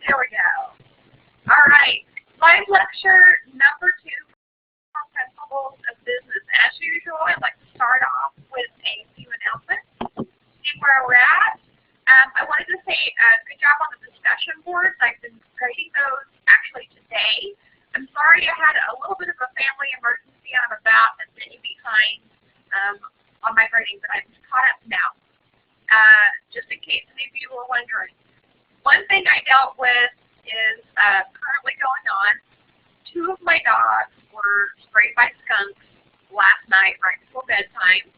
There we go. All right. Live lecture number 2 from Principles of Business. As usual, I'd like to start off with a few announcements, see where we're at. I wanted to say good job on the discussion boards. I've been grading those actually today. I'm sorry I had a little bit of a family emergency. I'm about a day behind on my grading, but I'm caught up now. Just in case any of you were wondering. One thing I dealt with is currently going on. 2 of my dogs were sprayed by skunks last night right before bedtime.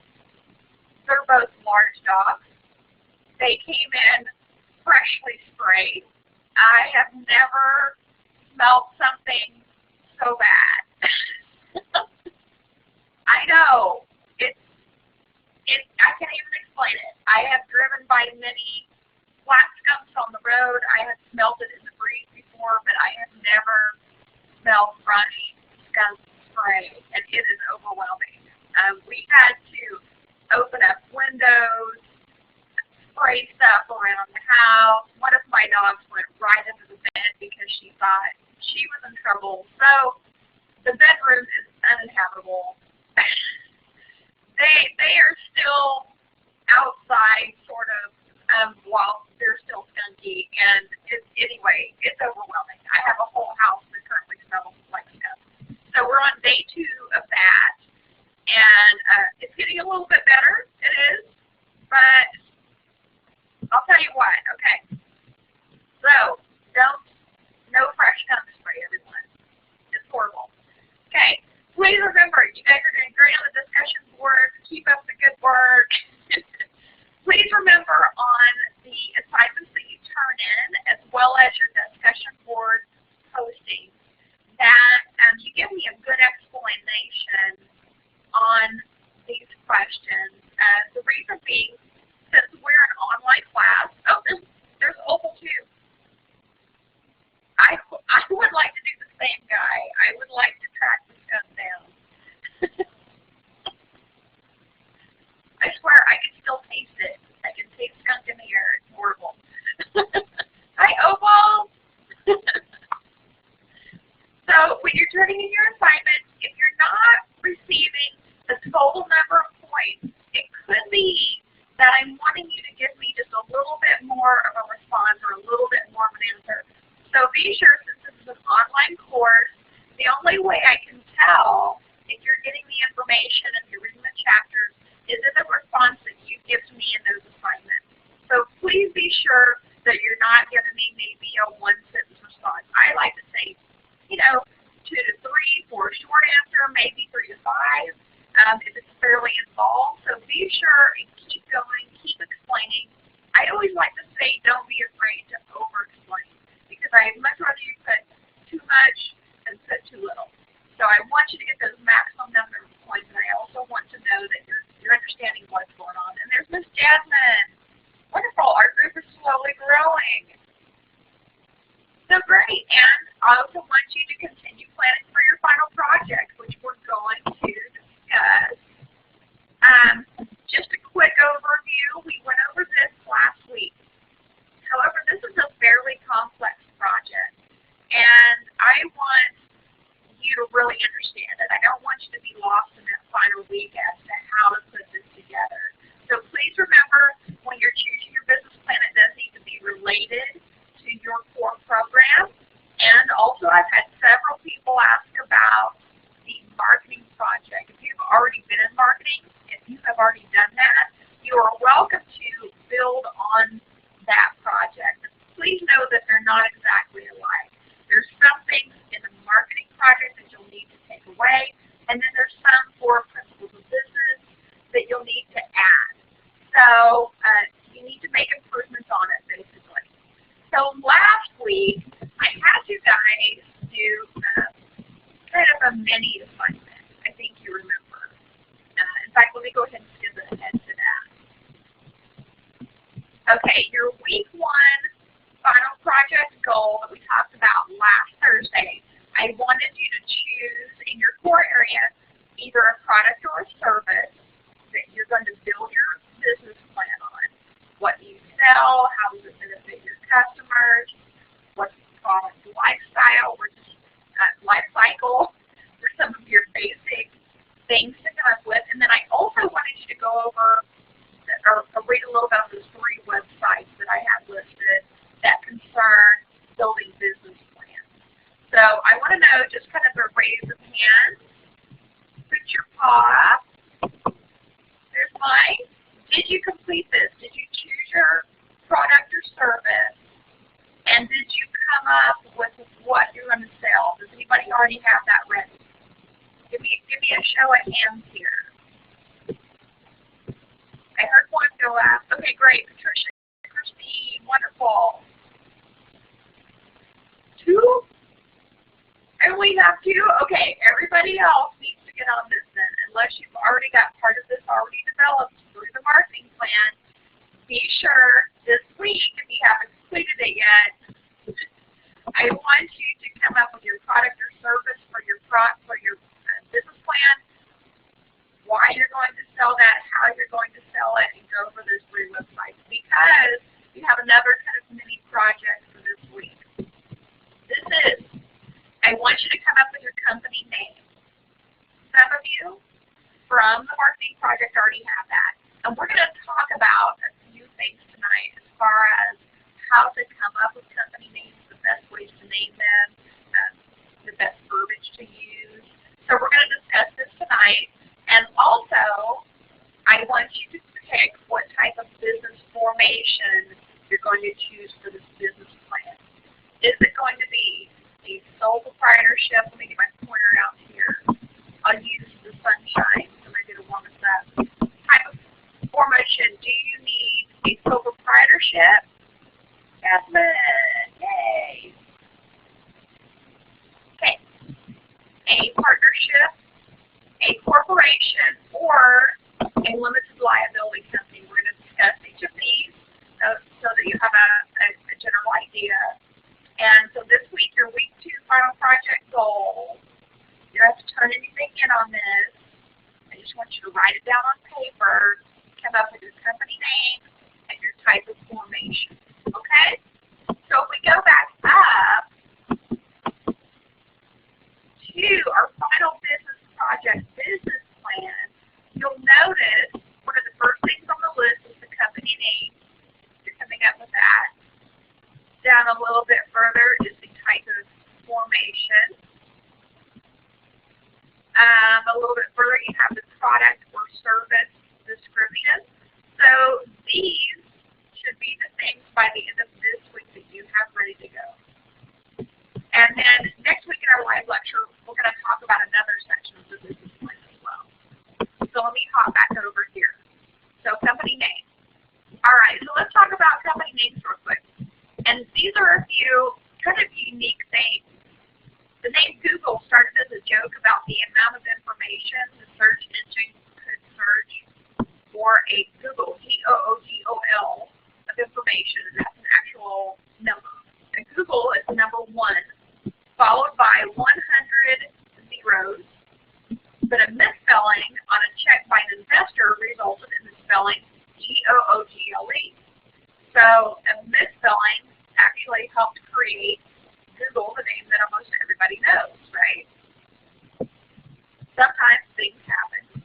They're both large dogs. They came in freshly sprayed. I have never smelled something so bad. I know. I can't even explain it. I have driven by many flat skunks on the road. I have smelled it in the breeze before, but I have never smelled fresh skunk spray, and it is overwhelming. We had to open up windows, spray stuff around the house. One of my dogs went right into the bed because she thought she was in trouble. So the bedroom is uninhabitable. They are still outside, sort of, while they're still skunky. And anyway, it's overwhelming. I have a whole house that currently smells like skunk. So we're on day 2 of that, and it's getting a little bit better. It is, but I'll tell you what. Okay, so no fresh skunk spray, everyone. It's horrible. Okay. Please remember, you guys are doing great on the discussion board. Keep up the good work. Please remember on the assignments that you turn in, as well as your discussion board posting, that you give me a good explanation on these questions. The reason being, since we're an online class, there's Opal too. I would like to do the same guy. I would like to track the skunk down. I swear I can still taste it. I can taste skunk in the air. It's horrible. Hi, Opal. So when you're turning in your assignments, if you're not receiving the total number of points, it could be that I'm wanting you to give me just a little bit more of a response or a little bit more of an answer. So be sure, since this is an online course, the only way I can tell if you're getting the information and you're reading the chapters is in the response that you give to me in those assignments. So please be sure that you're not giving me maybe a 1-sentence response. I like to say, 2 to 3 for a short answer, maybe 3 to 5 if it's fairly involved. So be sure and keep going, keep explaining. I always like to say, don't be afraid to over-explain, because I'd much rather you put too much than put too little. So I want you to get those maximum number of points, and I also want to know that you're understanding what's going on. And there's Miss Jasmine. Wonderful. Our group is slowly growing. So great. And I also want you to continue planning for your final project, which we're going to discuss. Just a quick overview. We went over this last week. However, this is a fairly complex project, and I want you to really understand it. I don't want you to be lost in that final week as to how to put this together. So please remember, when you're choosing your business plan, it does need to be related to your core program. And also, I've had several people ask about the marketing project. If you've already been in marketing, if you have already done that, you are welcome to build on that project. But please know that they're not exactly alike. There's some things in the marketing project that you'll need to take away, and then there's some for principles of business that you'll need to add. So you need to make improvements on it, basically. So last week, I had you guys do kind of a mini assignment. I think you remember. In fact, let me go ahead and skip ahead to that. Okay, your week 1 final project goal that we talked about last Thursday, I wanted you to choose in your core area either a product or a service that you're going to build your business plan on. What do you sell? How does it benefit your customers? What's lifestyle or just life cycle for some of your basic things to come up with. And then I also wanted you to go over or read a little bit of those 3 websites that I have listed that concern building business plans. So I want to know just kind of a raise of hands. Put your paw up. There's mine. Did you complete this? Did you choose your product or service? And did you come up with what you're going to sell? Does anybody already have that ready? Give me a show of hands here. I heard one go up. Okay, great. Patricia, Christine, wonderful. 2? I only have 2? Okay, everybody else needs to get on this then. Unless you've already got part of this already developed through the marketing plan, be sure this week, if you haven't completed it yet, I want you to come up with your product or service for your business plan, why you're going to sell that, how you're going to sell it, and go over those 3 websites. Because you have another kind of mini project for this week. This is, I want you to come up with your company name. Some of you from the marketing project already have that. And we're going to talk about a few things tonight as far as how to come up with company names, the best ways to name them, the best verbiage to use. So we're going to discuss this tonight. And also, I want you to pick what type of business formation you're going to choose for this business plan. Is it going to be a sole proprietorship? Let me get my pointer out here. I'll use the sunshine so maybe it'll warm us up. Type of formation. Do you need a sole proprietorship? Catherine, yay. Okay. A partnership, a corporation, or a limited liability company. We're going to discuss each of these so that you have a general idea. And so this week, your week 2 final project goal, you don't have to turn anything in on this. I just want you to write it down on paper, come up with your company name, and your type of formation. Okay? So if we go back up to our final business project business plan, you'll notice one of the first things on the list is the company name. You're coming up with that. Down a little bit further is the type of formation. A little bit further you have the product or service description. So these should be the things by the end of this week that you have ready to go. And then next week in our live lecture, we're going to talk about another section of the business plan as well. So let me hop back over here. So company name. All right, so let's talk about company names real quick. And these are a few kind of unique things. The name Google started as a joke about the amount of information the search engine could search for a Google, G-O-O-G-O-L, of information, and that's an actual number. And Google is number 1, followed by 100 zeros, but a misspelling on a check by an investor resulted in the spelling G-O-O-G-L-E. So a misspelling actually helped create Google, the name that almost everybody knows, right? Sometimes things happen.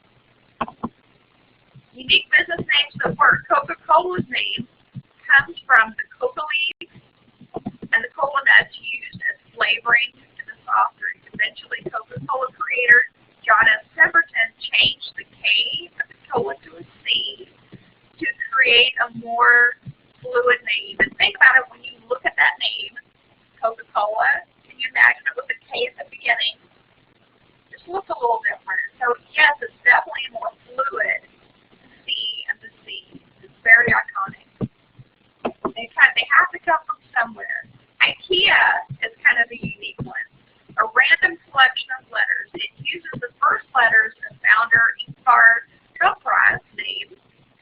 Unique business names that work. Coca-Cola's name comes from the coca leaves and the cola nuts used as flavoring in the soft drink. Eventually, Coca-Cola creator John S. Pemberton changed the K of the cola to a C to create a more fluid name. And think about it when you look at that name, Coca-Cola. Can you imagine it with a K at the beginning? Just looks a little different. So yes, it's definitely more fluid. C and the C. It's very iconic. They have to come from somewhere. IKEA is kind of a unique one. A random selection of letters. It uses the first letters of founder Ingvar Kamprad's name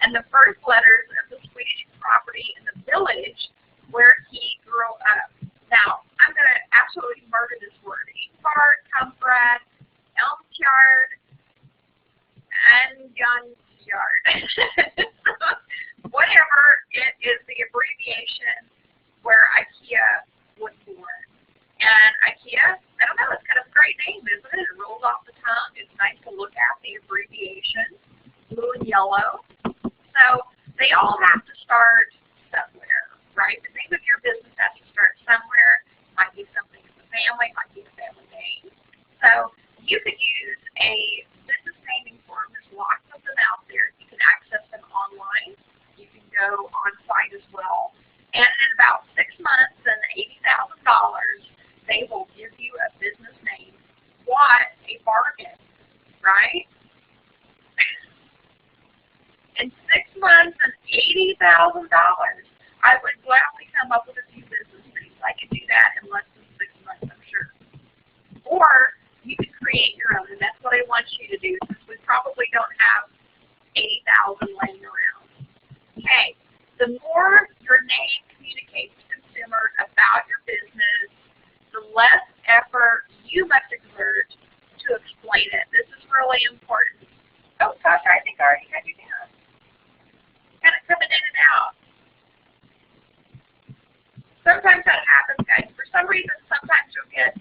and the first letters of the Swedish property in the village where he grew up. Now, I'm going to absolutely murder this word. Ingvar Kamprad, Elmfjord, and Gunjard. Whatever, it is the abbreviation where IKEA was born. And IKEA isn't it? It rolls off the tongue. It's nice to look at, the abbreviation, blue and yellow. So they all have to start somewhere, right? The name of your business has to start somewhere. It might be something in the family, it might be a family name. So you could use a business naming form. There's lots of them out there. You can access them online. You can go on site as well. And in about 6 months and $80,000, they will give you a business name. What a bargain, right? In 6 months and $80,000, I would gladly come up with a few business names. I could do that in less than 6 months, I'm sure. Or you can create your own, and that's what I want you to do, since we probably don't have 80,000 laying around. Okay, the more your name communicates to consumers about your business, the less effort you must exert to explain it. This is really important. Oh gosh, I think I already had you down. Kind of coming in and out. Sometimes that happens, guys. For some reason, sometimes you'll get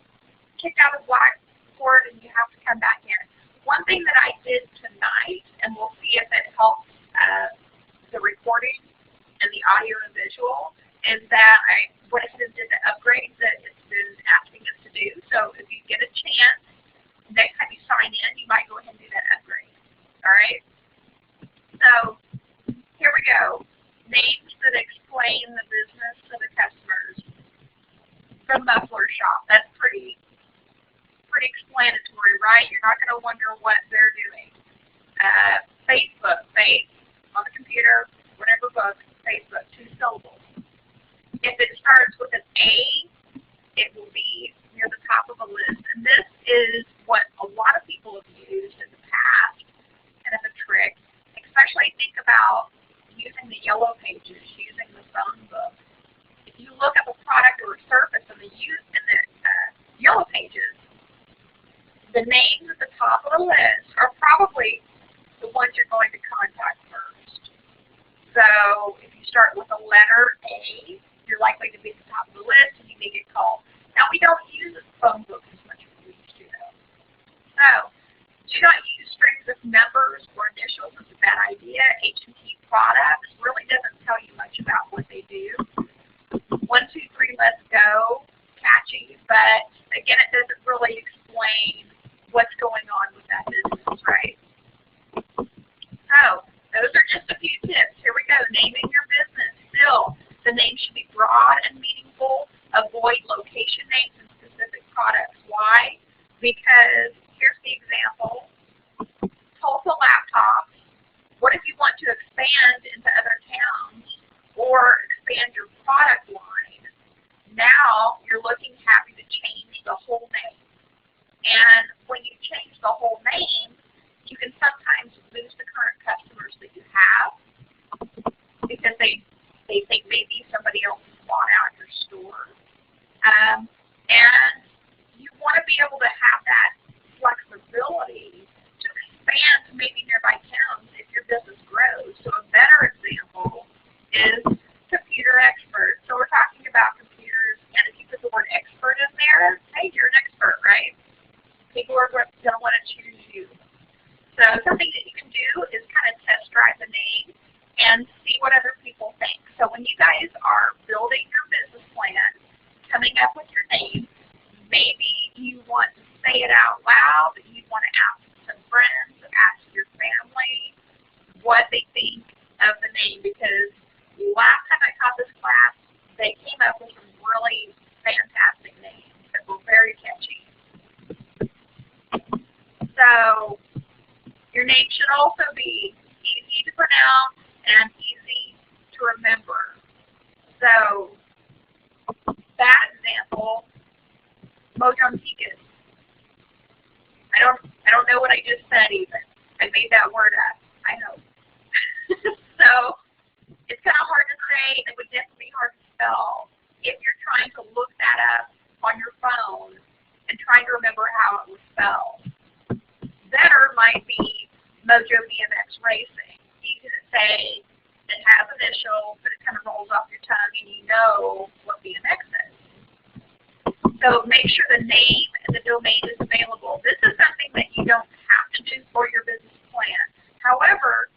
kicked out of Blackboard and you have to come back in. One thing that I did tonight, and we'll see if it helps the recording and the audio and visual, is that I went ahead and did the upgrades that it's been asking us to do. So if you get a chance, next time you sign in, you might go ahead and do that upgrade. All right? So here we go. Names that explain the business to the customers. The muffler shop. That's pretty explanatory, right? You're not going to wonder what they're doing. Facebook, face on the computer, whatever book, Facebook, 2 syllables. If it starts with an A, it will be near the top of a list. And this is what a lot of people have used in the past, kind of a trick. Especially think about using the yellow pages, using the phone book. If you look up a product or a service in the yellow pages, the names at the top of the list are probably the ones you're going to contact first. So if you start with a letter A, you're likely to be at the top of the list and you may get called. Now we don't use a phone book as much as we used to though. So do not use strings of numbers or initials. It's a bad idea. H&T Products really doesn't tell you much about what they do. 1, 2, 3, let's go. Catchy, but again, it doesn't really explain what's going on with that business, right? So those are just a few tips. Here we go. Naming your business. Still, the name should be broad and meaningful. Avoid location names and specific products. Why? Because here's the example. Tulsa Laptops. What if you want to expand into other towns or expand your product line? Now you're looking to having to change the whole name. And when you change the whole name, you can sometimes lose the current customers that you have because they think maybe somebody else has bought out your store. And you want to be able to have that flexibility to expand to maybe nearby towns if your business grows. So a better example is computer expert. So we're talking about computers, and if you put the word expert in there, hey, you're an expert, right? People are going to want to choose you. So something that you can do is kind of test drive the name and see what other people think. So when you guys are building your business plan, coming up with your name, maybe you want to say it out loud, you want to ask some friends, ask your family what they think of the name, because last time I taught this class, they came up with some really fantastic names that were very catchy. So your name should also be easy to pronounce and easy to remember. So that example, Mojambiquez. I don't know what I just said even. I made that word up, I hope. So it's kind of hard to say, and it would definitely be hard to spell if you're trying to look that up on your phone and trying to remember how it was spelled. Better might be Mojo BMX Racing. Easy to say, it has initials, but it kind of rolls off your tongue and you know what BMX is. So make sure the name and the domain is available. This is something that you don't have to do for your business plan. However,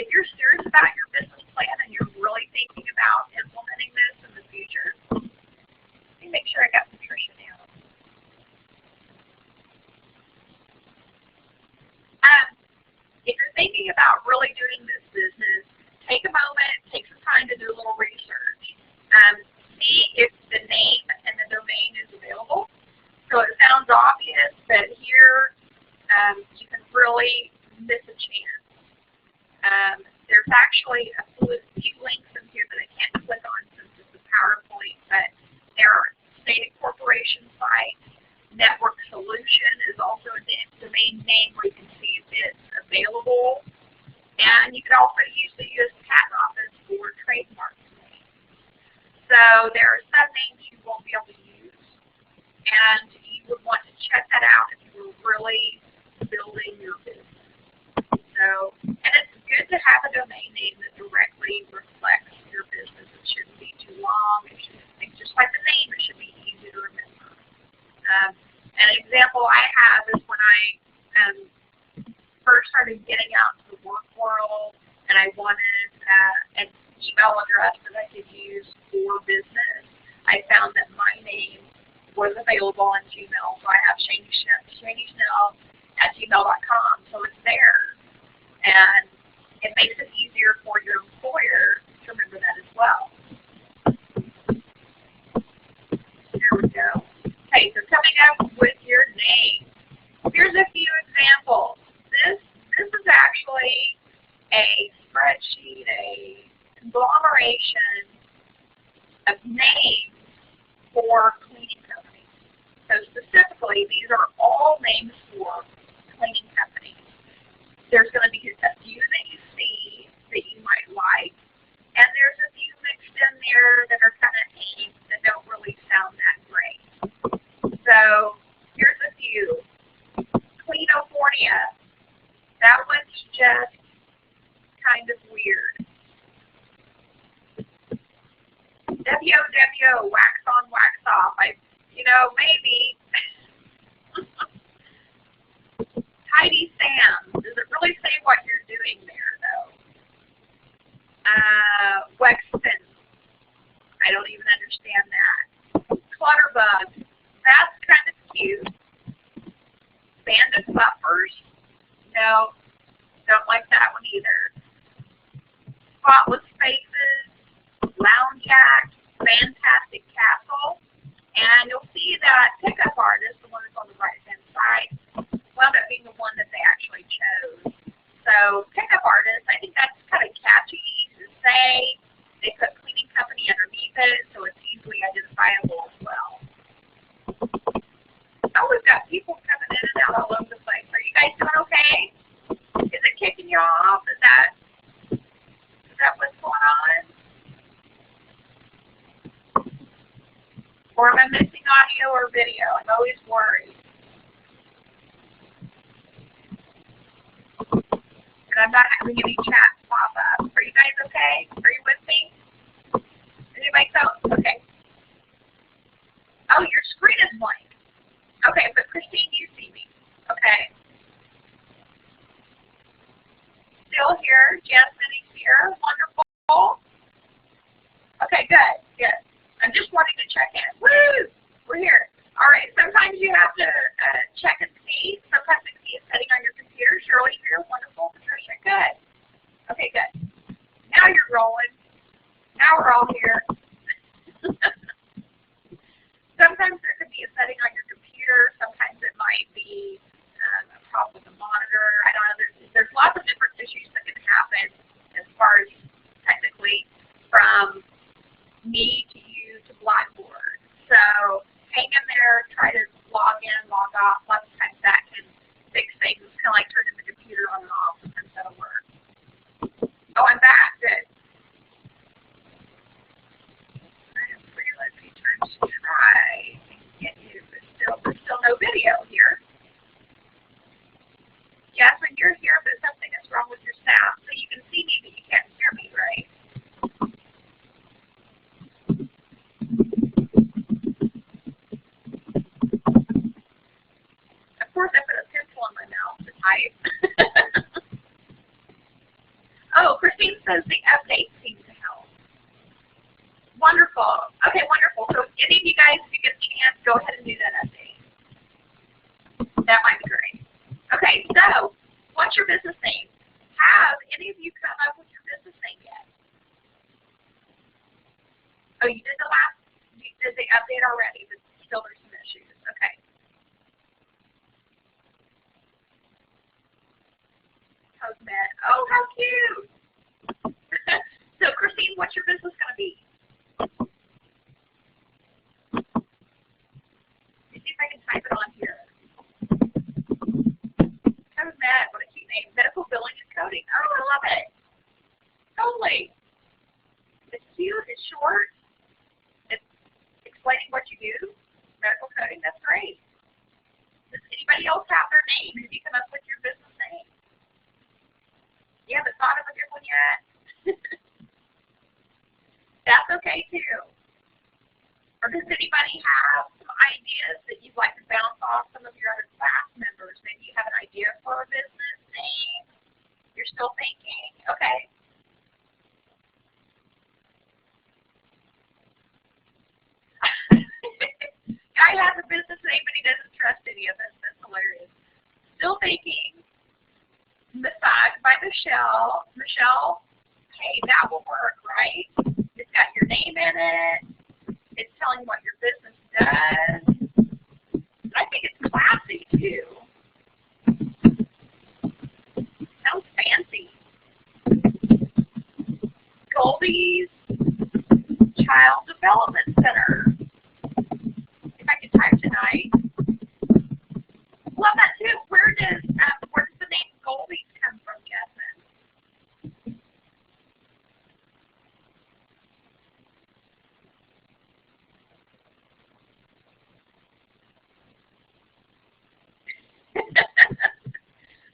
if you're serious about your business plan and you're really thinking about implementing this in the future, let me make sure I got Patricia down. If you're thinking about really doing this business, take a moment, take some time to do a little research. See if the name and the domain is available. So it sounds obvious, but here you can really miss a chance. There's actually a few links in here that I can't click on since it's a PowerPoint, but there are state corporation sites. Network Solution is also a domain name where you can see if it's available. And you can also use the U.S. Patent Office for trademark names. So there are some names you won't be able to use. And you would want to check that out if you were really building your business. So, and it's good to have a domain name that directly reflects your business. It shouldn't be too long. It should, just like the name, it should be easy to remember. An example I have is when I first started getting out into the work world and I wanted an email address that I could use for business. I found that my name was available on Gmail, so I have ShanieSnell@gmail.com, so it's there. And it makes it easier for your employer to remember that as well. There we go. Okay, so coming up with your name. Here's a few examples. This is actually a spreadsheet, a conglomeration of names for cleaning companies. So specifically, these are all names for cleaning companies. There's going to be a few that you see that you might like, and there's a few mixed in there that are kind of names that don't really sound that great. So here's a few. Cleanofornia. That one's just kind of weird. WOWO, wax on, wax off. Maybe. Tidy Sam. Does it really say what you're doing there, though? Wexton. I don't even understand that. Clutterbug. That's kind of cute. Bandit Buffers. No, don't like that one either. Spotless Faces. Lounge Act. Fantastic Castle. And you'll see that Pickup Artist, the one that's on the right-hand side, wound up being the one that they actually chose. So Pickup Artist, I think that's kind of catchy to say. They put cleaning company underneath it, so it's easily identifiable as well. Oh, we've got people coming in and out all over the place. Are you guys doing okay? Is it kicking you off? Is that what's going on? Or am I missing audio or video? I'm always worried. And I'm not having any chat pop up. Are you guys okay? Are you with me? Anybody else? Okay. Oh, your screen is blank. Okay, but Christine, you see me. Okay. Still here. Jasmine is here. Wonderful. Okay, good. Good. I'm just wanting to check in. Woo! We're here. All right. Sometimes you have to check and see. Sometimes it's setting on your computer. Shirley's here. Wonderful. Patricia. Good. Okay, good. Now you're rolling. Now we're all here. Sometimes there could be a setting on your computer. Sometimes it might be a problem with the monitor. I don't know. There's lots of different issues that can happen as far as technically from me to you to Blackboard. So hang in there, try to log in, log off. Lots of times that can fix things. It's kind of like turning the computer on and off, and that'll work. Oh, I'm back. Good. I have realized a few times to try and get you, but there's still no video here. Jasmine, you're here, but something is wrong with your sound. So you can see me, but you can't hear me, right? Cool. Okay, wonderful. So any of you guys, if you get a chance, go ahead and do that update. That might be great. Okay, so what's your business name? Have any of you come up with your business name yet? Oh, you did you did the update already, but still there's some issues. Okay. Cosmet. Oh, how cute. So, Christine, what's your business going to be? Let me see if I can type it on here. Cosmet, what a cute name. Medical billing and coding. Oh, I love it. Totally. It's cute, it's short, it's explaining what you do. Medical coding, that's great. Does anybody else have their name? Have you come up with your business name? You haven't thought of a good one yet? That's okay too. Or does anybody have some ideas that you'd like to bounce off some of your other class members? Maybe you have an idea for a business name. You're still thinking. Okay. Guy has a business name, but he doesn't trust any of us. That's hilarious. Still thinking. Massage by Michelle. Michelle, hey, that will work, right? It's got your name in it. It's telling what your business does. I think it's classy, too. Sounds fancy. Goldie's Child Development Center. If I could type tonight. Love that, too. Where does the name Goldie's come from, Jasmine?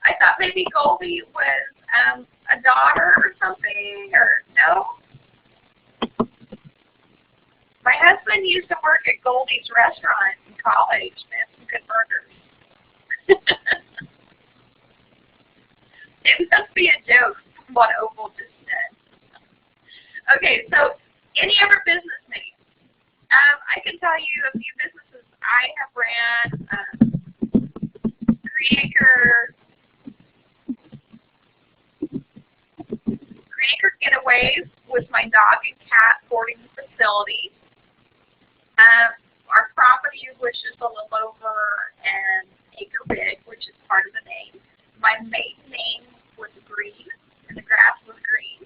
I thought maybe Goldie was a daughter or something, or no? My husband used to work at Goldie's restaurant in college. They had some good burgers. It must be a joke from what Opal just said. Okay, so any other business names? I can tell you a few businesses I have ran. Creator Getaways was my dog and cat boarding facility. Our property, which is a little over an acre big, which is part of the name. My maiden name was Green, and the grass was green.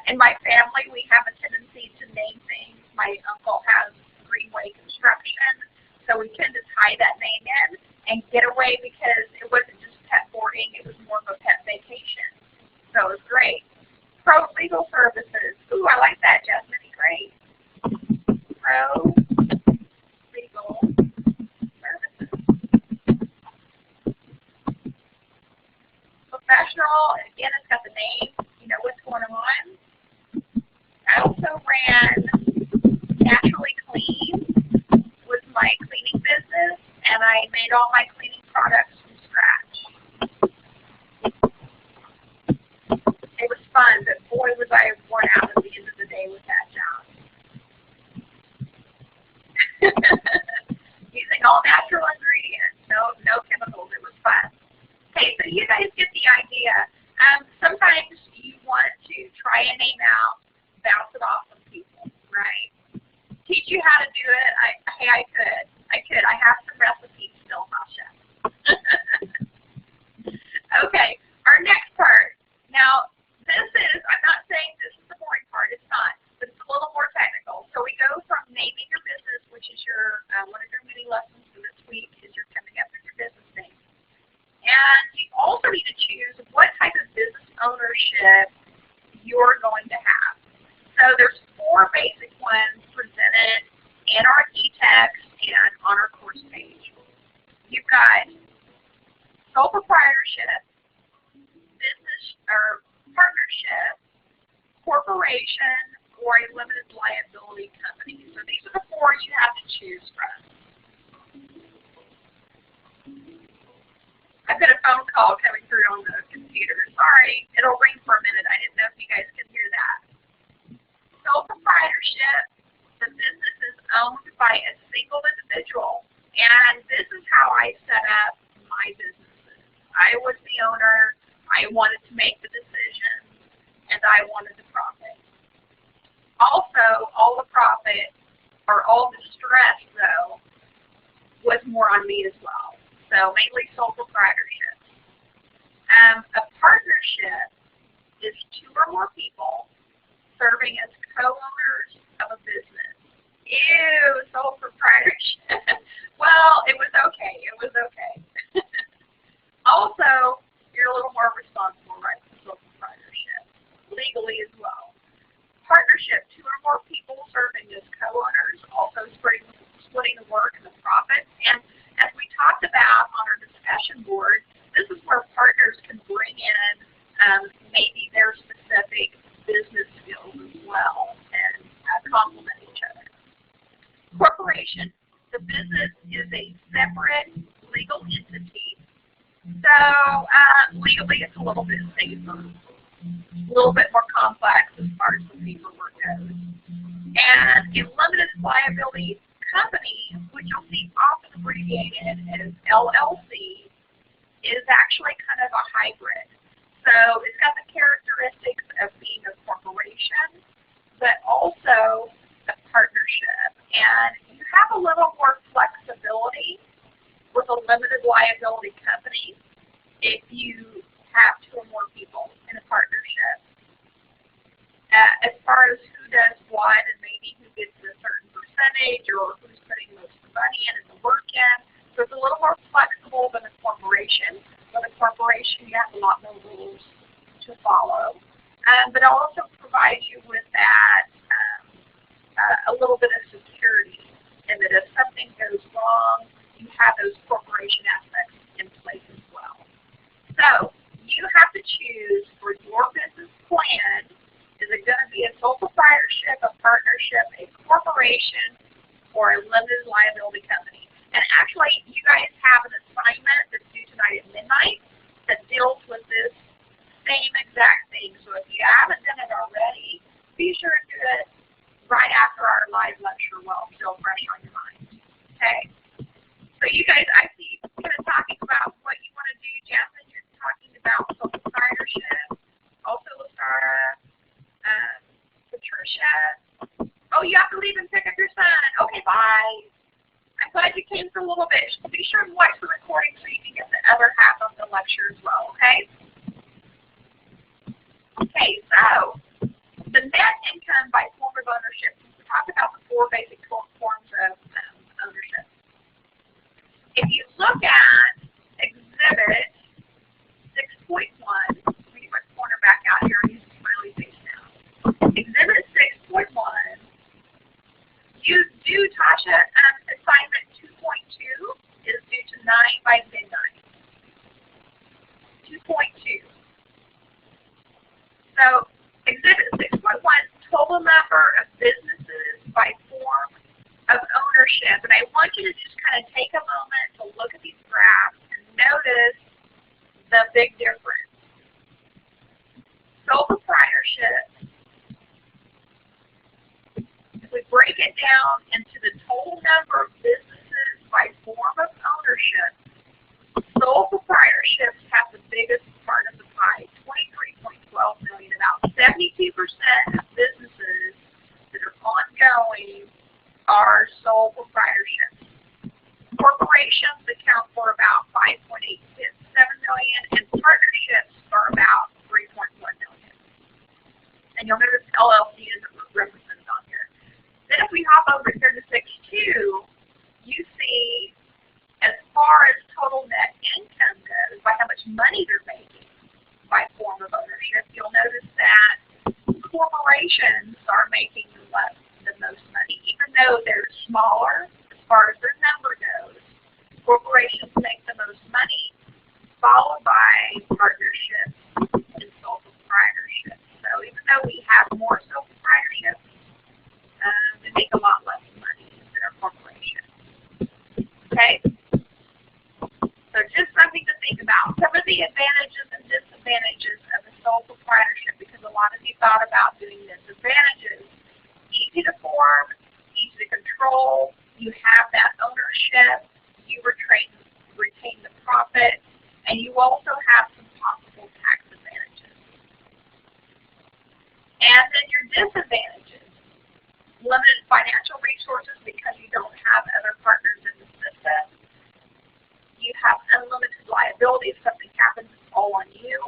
In my family, we have a tendency to name things. My uncle has Greenway Construction, so we tend to tie that name in. And Getaway, because it wasn't just pet boarding, it was more of a pet vacation. So it was great. Pro Legal Services. Ooh, I like that, Jasmine. Great. Pro Legal Services. Professional, again, it's got the name. You know what's going on. I also ran Naturally Clean with my cleaning business, and I made all my cleaning products from scratch. It was fun, but boy was I worn out at the end of the day with that job. Using all natural ingredients, no chemicals. It was fun. Okay, so you guys get the idea. Sometimes you want to try a name out, bounce it off of people, right? Teach you how to do it. I could. I have some recipes still, Masha. Okay, our next part. Now, I'm not saying this is the boring part. It's not. But it's a little more technical. So we go from naming your business, which is your one of your mini lessons for this week, is you're coming up with your business name. And you also need to choose what type of business ownership you're going to have. So there's 4 basic ones presented in our e-text and on our course page. You've got sole proprietorship, business or partnership, corporation, or a limited liability company. So these are the 4 you have to choose from. I've got a phone call coming through on the computer. Sorry, it'll ring for a minute. I didn't know if you guys could hear that. Sole proprietorship, the owned by a single individual. And this is how I set up my businesses. I was the owner, I wanted to make the decisions, and I wanted to profit. Also, all the profit, or all the stress though, was more on me as well. So mainly sole proprietorship. A partnership is 2 or more people serving as co-owners of a business. Ew, sole proprietorship. Well, it was okay. It was okay. Also, you're a little more responsible, right, for sole proprietorship, legally as well. Partnership, 2 or more people serving as co-owners, also splitting the work and the profits. And as we talked about on our discussion board, this is where partners can bring in maybe their specific business skills as well and complement each other. Corporation. The business is a separate legal entity. So legally it's a little bit safer, a little bit more complex as far as the paperwork goes. And a limited liability company, which you'll see often abbreviated as LLC, is actually kind of a hybrid. So it's got the characteristics of being a corporation, but also a partnership. And you have a little more flexibility with a limited liability company if you have 2 or more people in a partnership. As far as who does what and maybe who gets a certain percentage or who's putting most of the money in and the work in, so it's a little more flexible than a corporation. With a corporation, you have a lot more rules to follow. But it also provides you with that a little bit of security in that if something goes wrong, you have those corporation aspects in place as well. So you have to choose for your business plan, is it going to be a sole proprietorship, a partnership, a corporation, or a limited liability company? And actually, you guys have an assignment that's due tonight at midnight that deals with this same exact thing. So if you haven't done it already, be sure to do it right after our live lecture while it's still fresh on your mind. Okay? So you guys, I see you kind of talking about what you want to do. Jasmine, you're talking about sole proprietorship. Also, Lasara, Patricia. Oh, you have to leave and pick up your son. Okay, bye. I'm glad you came for a little bit. Be sure to watch the recording so you can get the other half of the lecture as well, okay? Okay, so the net income by form of ownership. We talked about the 4 basic forms of ownership. If you look at Exhibit 6.1, let me get my pointer back out here and use the smiley face now. Exhibit 6.1. You do, Tasha, assignment 2.2 is due to 9 by midnight. 2.2. So, Exhibit 6.1, total number of businesses by form of ownership. And I want you to just kind of take a moment to look at these graphs and notice the big difference. Sole proprietorship, if we break it down into the total number of businesses by form of ownership, sole proprietorships have the biggest part of the pie, 23.12 million. About 72% of businesses that are ongoing are sole proprietorships. Corporations account for about 5.87 million, and partnerships are about 3.1 million. And you'll notice LLC isn't represented on here. Then if we hop over here to 6.2, you see as far as total net income goes, by how much money they're making by form of ownership, you'll notice that corporations are making the most money, even though they're smaller as far as their number goes. Corporations make the most money, followed by partnerships and sole proprietorships. So even though we have more sole proprietorships, we make a lot less money than our corporations. Okay? So just something to think about. Some of the advantages and disadvantages of a sole proprietorship, because a lot of you thought about doing this. Advantages: easy to form, easy to control. control, you have that ownership, you retain the profit, and you also have some possible tax advantages. And then your disadvantages: limited financial resources because you don't have other partners in the system. You have unlimited liability if something happens, it's all on you.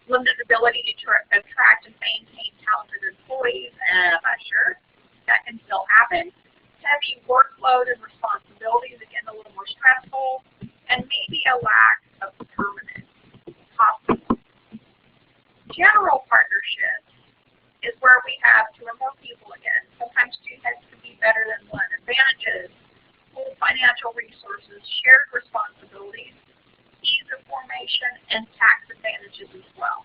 Limited ability to attract and maintain talented employees, and I'm not sure that can still happen. Heavy workload and responsibilities, again, a little more stressful, and maybe a lack of permanence, possible. General partnerships is where we have two or more people again. Sometimes two heads could be better than one. Advantages: full financial resources, shared responsibilities, ease of formation, and tax advantages as well.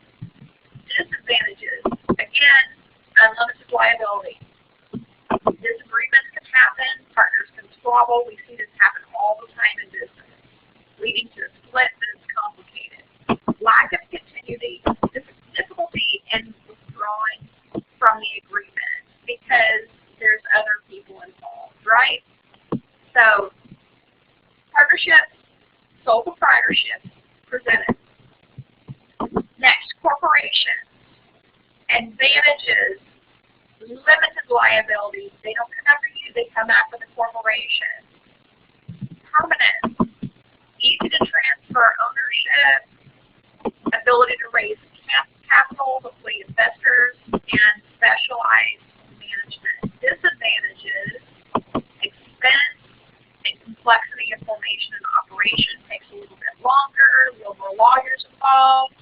Disadvantages: again, unlimited liability. Disagreements can happen, partners can squabble. We see this happen all the time in business, leading to a split that is complicated. Lack of continuity, difficulty in withdrawing from the agreement because there's other people involved, right? So, partnerships, sole proprietorship presented. Next, corporations. Advantages: limited liability. They don't come after you, they come after the corporation. Permanence: easy to transfer ownership, ability to raise capital, hopefully investors, and specialized management. Disadvantages: expense and complexity of formation and operation. Takes a little bit longer, a little more lawyers involved.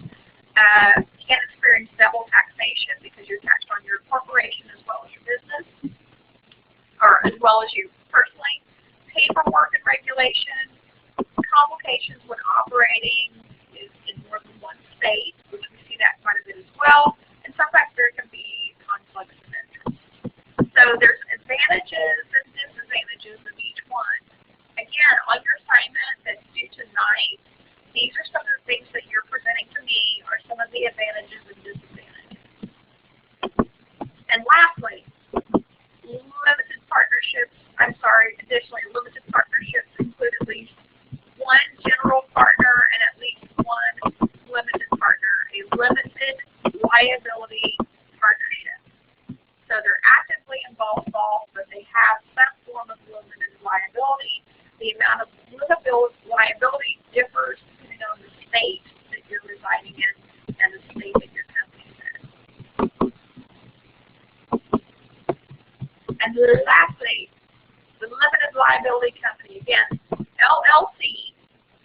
Can't experience double taxation because you're taxed on your corporation as well as your business, or as well as you personally. Paperwork and regulation. Complications when operating is in more than one state, which we see that quite a bit as well. And sometimes there can be conflicts of interest. So there's advantages and disadvantages of each one. Again, on your assignment that's due tonight, these are some of the things that you're presenting to me are some of the advantages and disadvantages. And lastly, additionally, limited partnerships include at least one general partner and at least one limited partner, a limited liability partnership. So they're actively involved, but they have some form of limited liability. The amount of liability differs depending on the state that you're residing in and the state that your company is in. And lastly, the limited liability company. Again, LLC,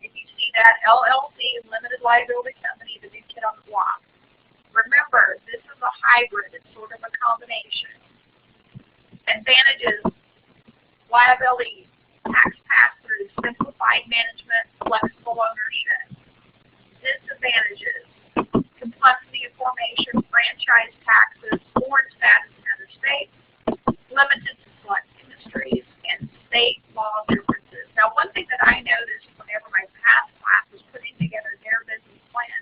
if you see that, LLC, limited liability company, the new kid on the block. Remember, this is a hybrid. It's sort of a combination. Advantages: liability, tax pass-through, simplified management, flexible ownership. Disadvantages: complexity of formation, franchise taxes, foreign status in other states, limited to select industries, and state law differences. Now, one thing that I noticed whenever my past class was putting together their business plan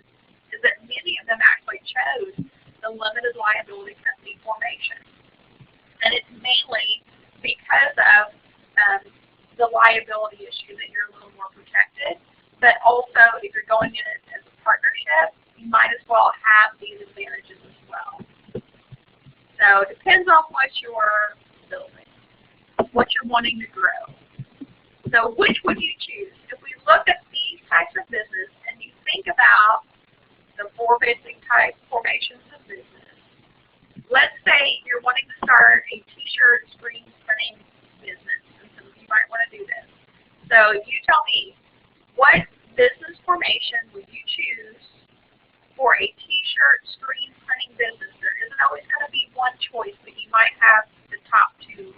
is that many of them actually chose the limited liability company formation. And it's mainly because of the liability issue that you're a little more protected, but also if you're going in it as a partnership, you might as well have these advantages as well. So it depends on what you're building, what you're wanting to grow. So which would you choose? If we look at these types of business and you think about the four basic type formations of business, let's say you're wanting to start a t-shirt screen printing business, and some of you might want to do this. So you tell me, what business formation would you choose for a t-shirt screen printing business? There isn't always going to be one choice, but you might have the top two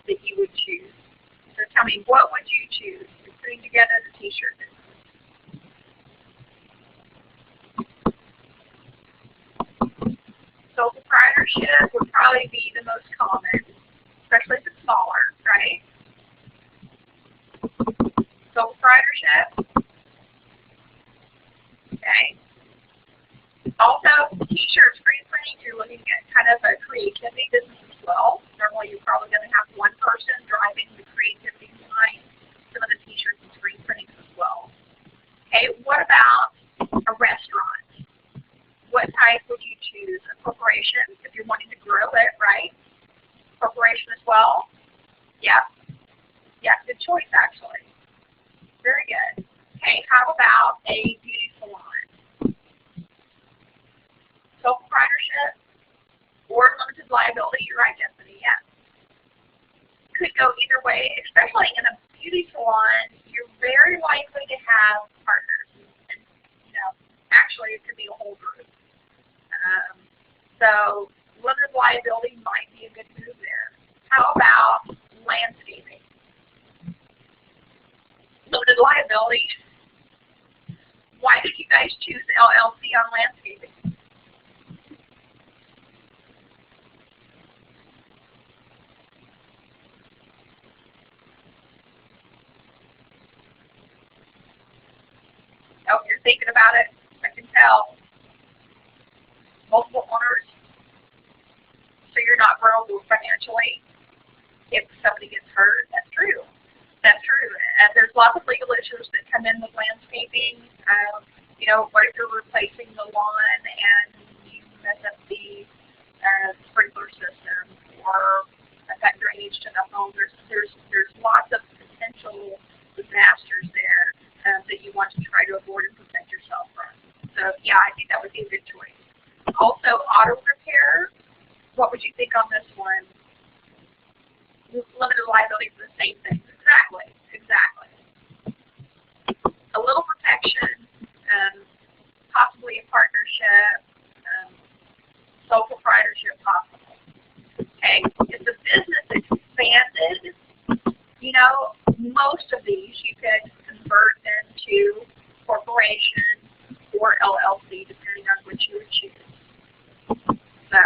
that you would choose. So tell me, what would you choose in putting together the t-shirt business? Sole proprietorship would probably be the most common, especially if it's smaller, right? Sole proprietorship. Okay. Also, t-shirt screen printing, you're looking at kind of a creativity business as well. Normally, you're probably going to have to person driving the creativity behind some of the t-shirts and screen printings as well. Okay, what about a restaurant? What type would you choose? A corporation, if you're wanting to grow it, right? Corporation as well? Yeah. Yeah, good choice actually. Very good. Okay, how about a beauty salon? Sole proprietorship or limited liability, your identity, yeah. Could go either way, especially in a beauty salon, you're very likely to have partners. And, actually it could be a whole group. So limited liability might be a good move there. How about landscaping? Limited liability. Why did you guys choose LLC on landscaping? Oh, you're thinking about it. I can tell. Multiple owners, so you're not vulnerable financially if somebody gets hurt. That's true. That's true. And there's lots of legal issues that come in with landscaping. What if you're replacing the lawn and you mess up the sprinkler system or affect drainage to the home? There's lots of potential disasters there that you want to try to avoid and protect yourself from. So yeah, I think that would be a good choice. Also, auto repair. What would you think on this one? Limited liability for the same thing. Exactly. Exactly. A little protection, possibly a partnership, sole proprietorship possible. Okay. If the business expanded, most of these you could convert into corporation or LLC, depending on which you would choose. So,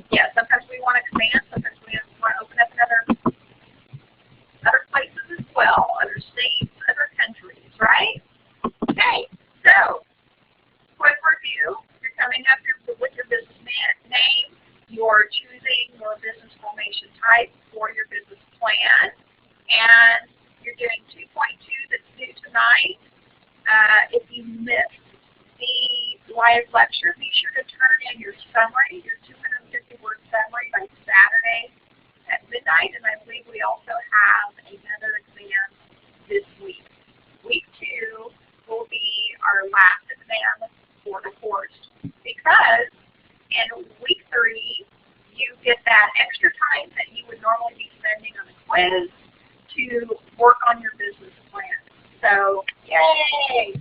yeah, sometimes we want to expand, sometimes we want to open up in other places as well, other states, other countries, right? Okay, so, quick review. You're coming up with your business name. You're choosing your business formation type for your business plan. And you're doing 2.2 that's due tonight. If you missed the live lecture, be sure to turn in your summary, your 250-word summary by Saturday at midnight, and I believe we also have another exam this week. Week 2 will be our last exam for the course because in week 3 you get that extra time that you would normally be spending on a quiz to work on your business plan. So, yay!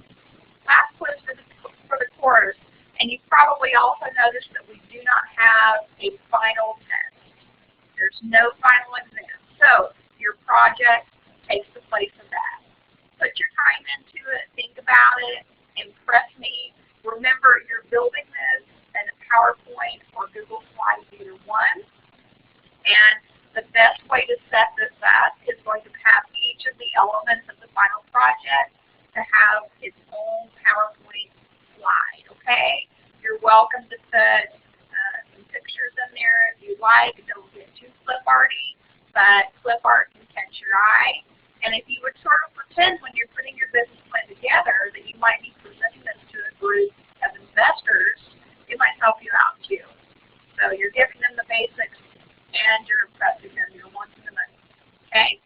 Last quiz for the course. And you probably also noticed that we do not have a final test. There's no final exam. So your project takes the place of that. Put your time into it. Think about it. Impress me. Remember, you're building this in a PowerPoint or Google Slides, either one. And the best way to set this up is going to have each of the elements of the final project to have its own PowerPoint slide, okay? You're welcome to put some pictures in there if you like. Don't get too clip arty, but clip art can catch your eye. And if you would sort of pretend when you're putting your business plan together that you might be presenting this to a group of investors, it might help you out too. So you're giving them the basics and you're impressing them. You're wanting the money. Okay?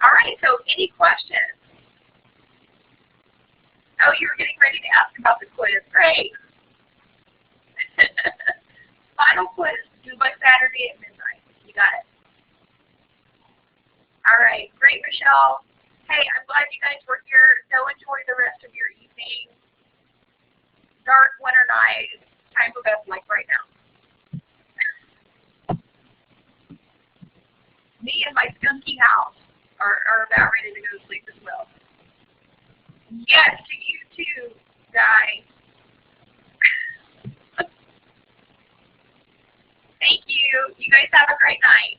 All right, so any questions? Oh, you were getting ready to ask about the quiz. Great. Final quiz due by Saturday at midnight. You got it. All right. Great, Michelle. Hey, I'm glad you guys were here. Go enjoy the rest of your evening. Dark winter night. Time for bed like right now. Me and my skunky house are about ready to go to sleep as well. Yes, to you too, guys. Thank you. You guys have a great night.